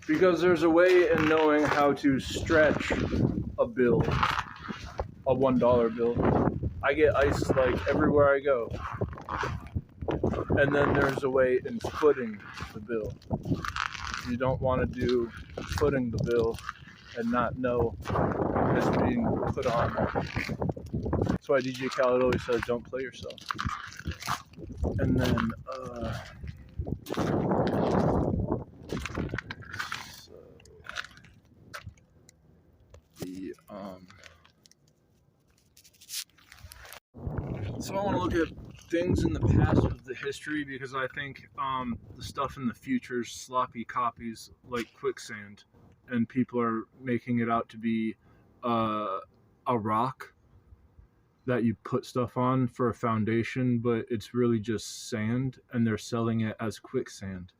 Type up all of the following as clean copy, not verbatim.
Because there's a way in knowing how to stretch a bill, a $1 bill. I get iced like everywhere I go. And then there's a way in footing the bill. You don't want to do footing the bill and not know it's being put on. That's why DJ Khaled always says, don't play yourself. And then, so I want to look at things in the past of the history, because I think the stuff in the future is sloppy copies like quicksand, and people are making it out to be a rock that you put stuff on for a foundation, but it's really just sand, and they're selling it as quicksand.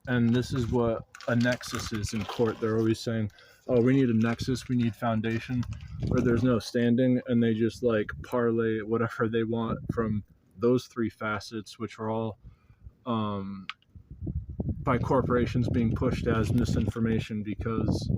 And this is what a nexus is in court. They're always saying, oh, we need a nexus, we need foundation, where there's no standing, and they just like parlay whatever they want from those three facets, which are all by corporations being pushed as misinformation, because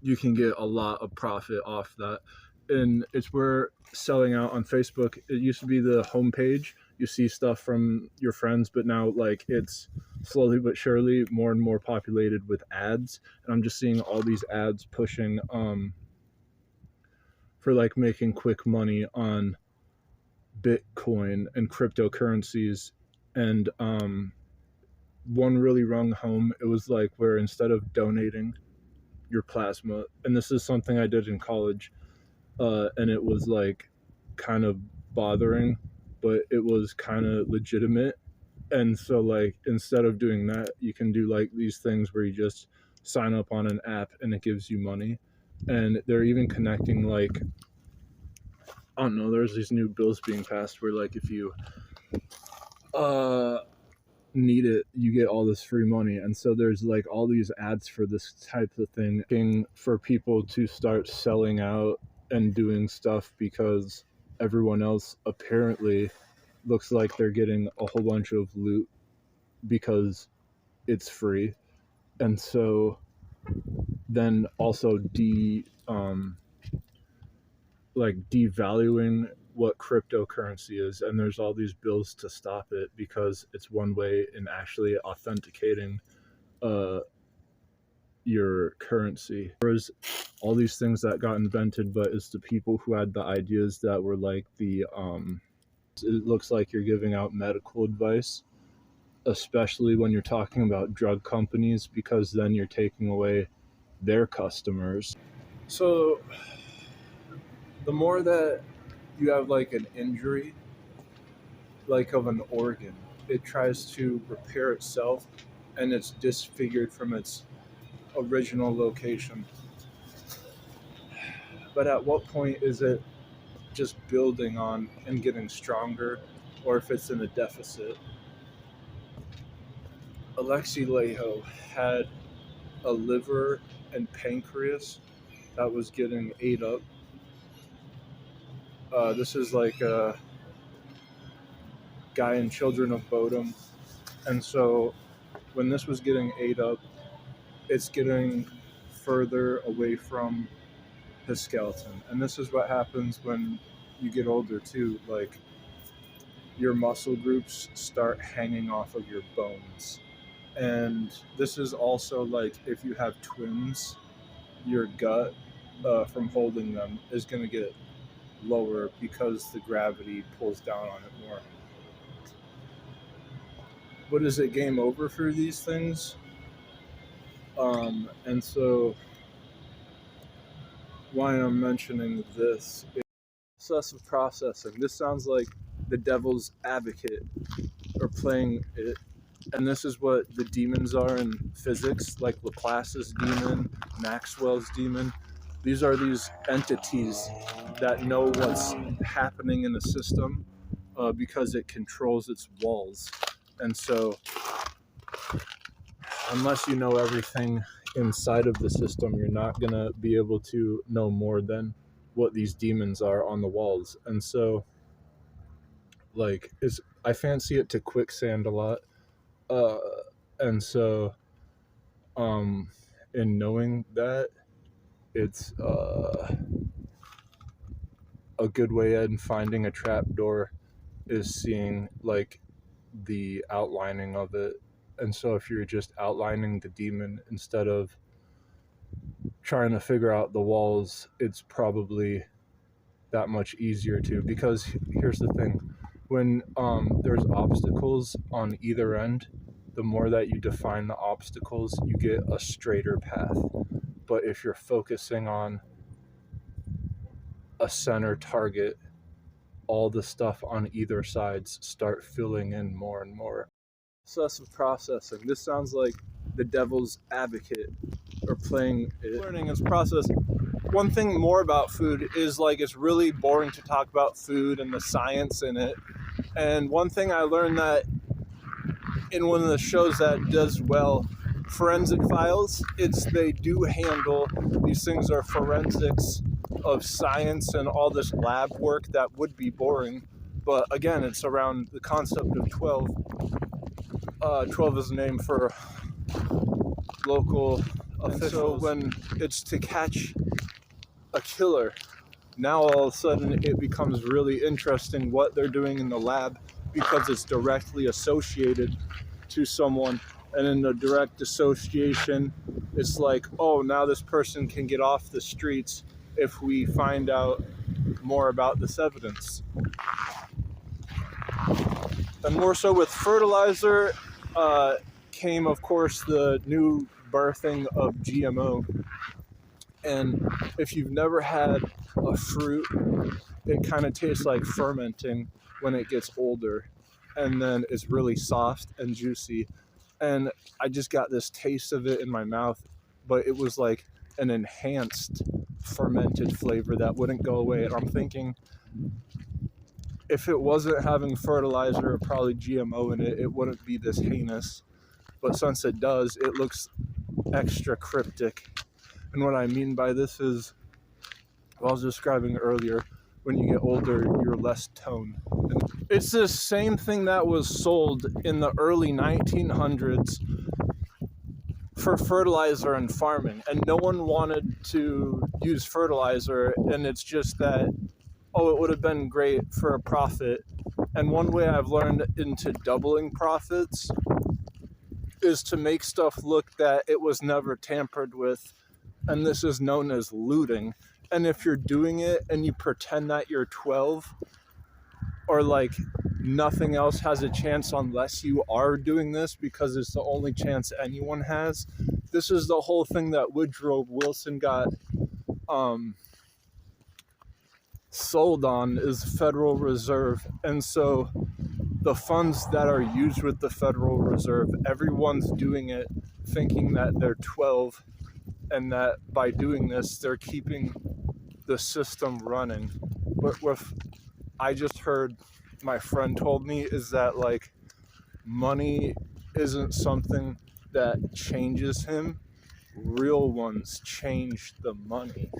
you can get a lot of profit off that. And it's where selling out on Facebook, it used to be the homepage, you see stuff from your friends, but now like it's slowly but surely more and more populated with ads. And I'm just seeing all these ads pushing for like making quick money on Bitcoin and cryptocurrencies. And one really rung home, it was like where instead of donating your plasma, and this is something I did in college, and it was like kind of bothering, but it was kind of legitimate. And so like instead of doing that, you can do like these things where you just sign up on an app and it gives you money. And they're even connecting, like, I don't know, there's these new bills being passed where like if you need it, you get all this free money. And so there's like all these ads for this type of thing for people to start selling out and doing stuff, because everyone else apparently looks like they're getting a whole bunch of loot because it's free. And so then also devaluing what cryptocurrency is, and there's all these bills to stop it because it's one way in actually authenticating your currency. There's all these things that got invented, but it's the people who had the ideas that were like the it looks like you're giving out medical advice, especially when you're talking about drug companies, because then you're taking away their customers. So the more that you have like an injury, like of an organ, it tries to repair itself, and it's disfigured from its original location. But at what point is it just building on and getting stronger, or if it's in a deficit? Alexi Laiho had a liver and pancreas that was getting ate up. This is like a guy in Children of Bodom. And so when this was getting ate up, it's getting further away from his skeleton. And this is what happens when you get older too. Like, your muscle groups start hanging off of your bones. And this is also like if you have twins, your gut from holding them is going to get lower because the gravity pulls down on it more. But is it game over for these things? And so why I'm mentioning this is obsessive processing. This sounds like the devil's advocate or playing it. And this is what the demons are in physics, like Laplace's demon, Maxwell's demon. These are these entities that know what's happening in the system because it controls its walls. And so unless you know everything inside of the system, you're not going to be able to know more than what these demons are on the walls. And so, like, I fancy it to quicksand a lot. And so Um, in knowing that, it's a good way in finding a trap door is seeing like the outlining of it. And so if you're just outlining the demon instead of trying to figure out the walls, it's probably that much easier to. Because here's the thing, when there's obstacles on either end, the more that you define the obstacles, you get a straighter path. But if you're focusing on a center target, all the stuff on either sides start filling in more and more. Obsessive processing. This sounds like the devil's advocate or playing it. Learning is process. One thing more about food is like it's really boring to talk about food and the science in it. And one thing I learned that in one of the shows that does well, Forensic Files, they do handle these things are forensics of science and all this lab work that would be boring. But again, it's around the concept of 12. 12 is a name for local officials. So when it's to catch a killer, now all of a sudden it becomes really interesting what they're doing in the lab because it's directly associated to someone. And in the direct association, it's like, oh, now this person can get off the streets if we find out more about this evidence. And more so with fertilizer came, of course, the new birthing of GMO. And if you've never had a fruit, it kind of tastes like fermenting when it gets older. And then it's really soft and juicy. And I just got this taste of it in my mouth, but it was like an enhanced fermented flavor that wouldn't go away. And I'm thinking, if it wasn't having fertilizer or probably GMO in it, it wouldn't be this heinous. But since it does, it looks extra cryptic. And what I mean by this is, what I was describing earlier, when you get older, you're less toned. And it's the same thing that was sold in the early 1900s for fertilizer and farming. And no one wanted to use fertilizer, and it's just that, oh, it would have been great for a profit. And one way I've learned into doubling profits is to make stuff look that it was never tampered with. And this is known as looting. And if you're doing it and you pretend that you're 12, or like nothing else has a chance unless you are doing this because it's the only chance anyone has. This is the whole thing that Woodrow Wilson got sold on, is Federal Reserve. And so the funds that are used with the Federal Reserve, everyone's doing it thinking that they're 12 and that by doing this, they're keeping the system running. But what I just heard my friend told me is that like money isn't something that changes him. Real ones change the money.